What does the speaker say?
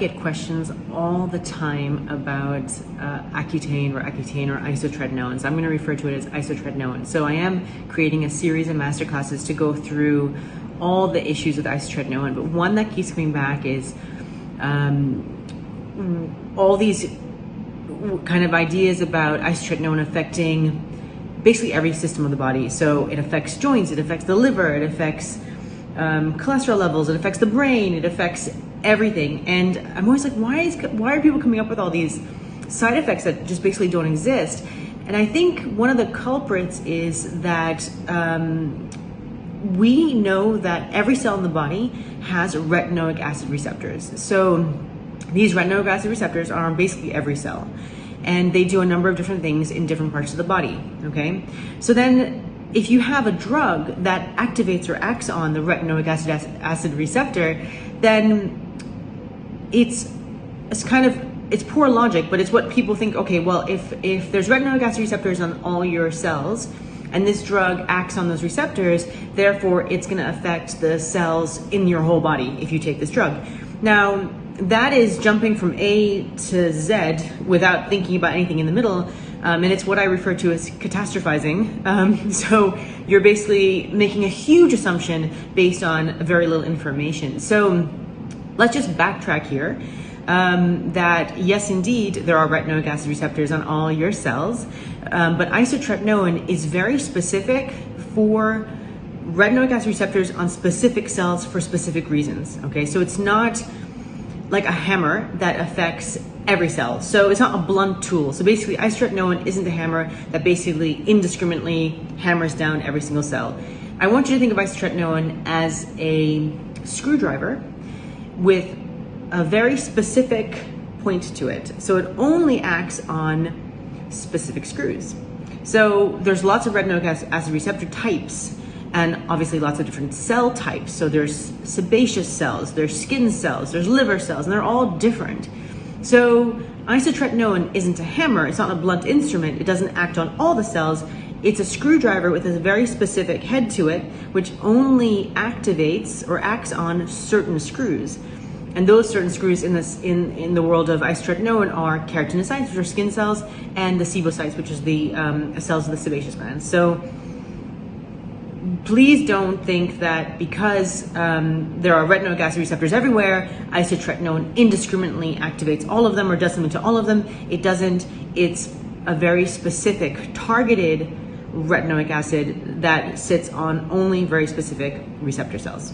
Get questions all the time about Accutane or isotretinoin. So I'm going to refer to it as isotretinoin. So I am creating a series of masterclasses to go through all the issues with isotretinoin, but one that keeps coming back is all these kind of ideas about isotretinoin affecting basically every system of the body. So it affects joints, it affects the liver, it affects cholesterol levels, it affects the brain, it affects everything. And I'm always like, why are people coming up with all these side effects that just basically don't exist? And I think one of the culprits is that we know that every cell in the body has retinoic acid receptors. So these retinoic acid receptors are on basically every cell, and they do a number of different things in different parts of the body, okay? So then if you have a drug that activates or acts on the retinoic acid receptor, then it's poor logic, but it's what people think. Okay, well, if there's retinoic acid receptors on all your cells and this drug acts on those receptors, therefore it's going to affect the cells in your whole body if you take this drug. Now, that is jumping from A to Z without thinking about anything in the middle. And it's what I refer to as catastrophizing. So you're basically making a huge assumption based on very little information. So let's just backtrack here. That yes, indeed, there are retinoic acid receptors on all your cells, but isotretinoin is very specific for retinoic acid receptors on specific cells for specific reasons. Okay, so it's not like a hammer that affects every cell. So it's not a blunt tool. So basically isotretinoin isn't a hammer that basically indiscriminately hammers down every single cell. I want you to think of isotretinoin as a screwdriver with a very specific point to it. So it only acts on specific screws. So there's lots of retinoic acid receptor types, and obviously lots of different cell types. So there's sebaceous cells, there's skin cells, there's liver cells, and they're all different. So isotretinoin isn't a hammer, it's not a blunt instrument, it doesn't act on all the cells. It's a screwdriver with a very specific head to it, which only activates or acts on certain screws. And those certain screws in the world of isotretinoin are keratinocytes, which are skin cells, and the sebocytes, which is the cells of the sebaceous glands. So please don't think that because there are retinoic acid receptors everywhere, isotretinoin indiscriminately activates all of them or does something to all of them. It doesn't. It's a very specific, targeted retinoic acid that sits on only very specific receptor cells.